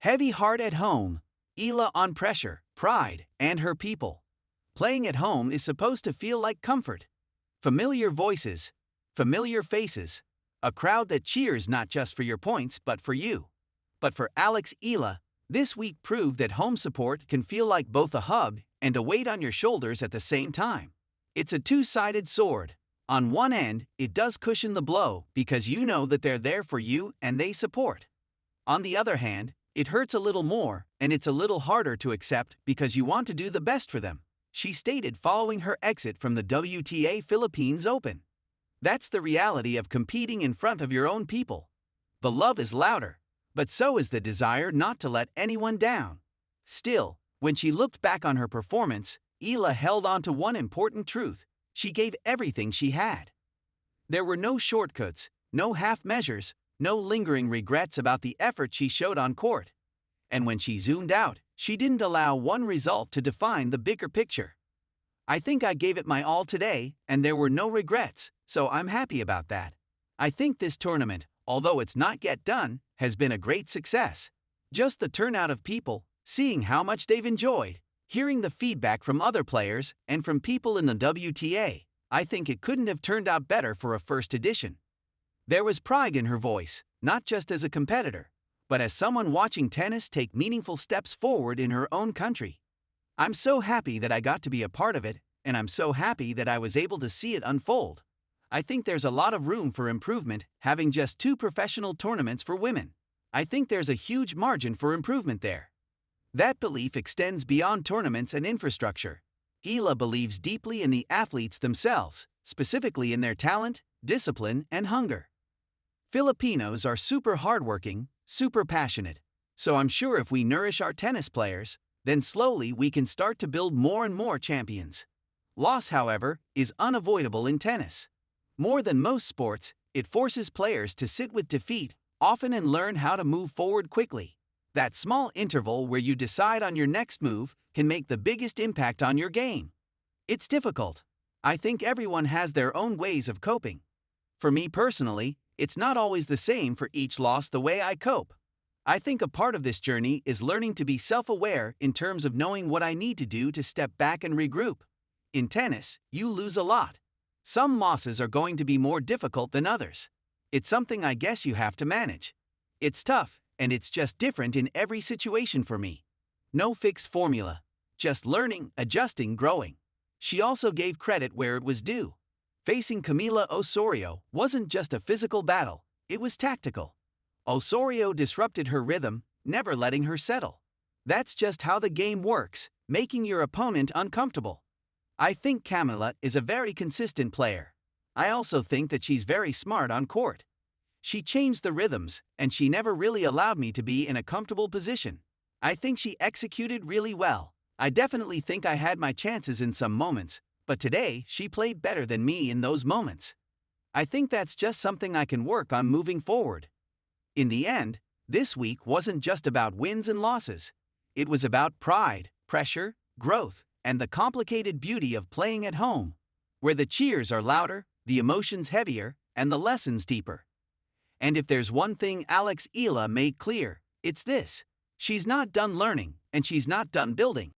Heavy heart at home, Eala on pressure, pride, and her people. Playing at home is supposed to feel like comfort. Familiar voices, familiar faces, a crowd that cheers not just for your points but for you. But for Alex Eala, this week proved that home support can feel like both a hug and a weight on your shoulders at the same time. It's a two-sided sword. On one end, it does cushion the blow because you know that they're there for you and they support. On the other hand, it hurts a little more and it's a little harder to accept because you want to do the best for them, she stated following her exit from the WTA Philippines Open. That's the reality of competing in front of your own people. The love is louder, but so is the desire not to let anyone down. Still, when she looked back on her performance, Eala held on to one important truth: she gave everything she had. There were no shortcuts, no half measures, no lingering regrets about the effort she showed on court. And when she zoomed out, she didn't allow one result to define the bigger picture. I think I gave it my all today, and there were no regrets, so I'm happy about that. I think this tournament, although it's not yet done, has been a great success. Just the turnout of people, seeing how much they've enjoyed, hearing the feedback from other players and from people in the WTA, I think it couldn't have turned out better for a first edition. There was pride in her voice, not just as a competitor, but as someone watching tennis take meaningful steps forward in her own country. I'm so happy that I got to be a part of it, and I'm so happy that I was able to see it unfold. I think there's a lot of room for improvement having just 2 professional tournaments for women. I think there's a huge margin for improvement there. That belief extends beyond tournaments and infrastructure. Eala believes deeply in the athletes themselves, specifically in their talent, discipline, and hunger. Filipinos are super hardworking, super passionate, so I'm sure if we nourish our tennis players, then slowly we can start to build more and more champions. Loss, however, is unavoidable in tennis. More than most sports, it forces players to sit with defeat, often, and learn how to move forward quickly. That small interval where you decide on your next move can make the biggest impact on your game. It's difficult. I think everyone has their own ways of coping. For me personally, it's not always the same for each loss the way I cope. I think a part of this journey is learning to be self-aware in terms of knowing what I need to do to step back and regroup. In tennis, you lose a lot. Some losses are going to be more difficult than others. It's something I guess you have to manage. It's tough, and it's just different in every situation for me. No fixed formula. Just learning, adjusting, growing. She also gave credit where it was due. Facing Camila Osorio wasn't just a physical battle, it was tactical. Osorio disrupted her rhythm, never letting her settle. That's just how the game works, making your opponent uncomfortable. I think Camila is a very consistent player. I also think that she's very smart on court. She changed the rhythms, and she never really allowed me to be in a comfortable position. I think she executed really well. I definitely think I had my chances in some moments, but today she played better than me in those moments. I think that's just something I can work on moving forward. In the end, this week wasn't just about wins and losses. It was about pride, pressure, growth, and the complicated beauty of playing at home, where the cheers are louder, the emotions heavier, and the lessons deeper. And if there's one thing Alex Eala made clear, it's this: she's not done learning, and she's not done building.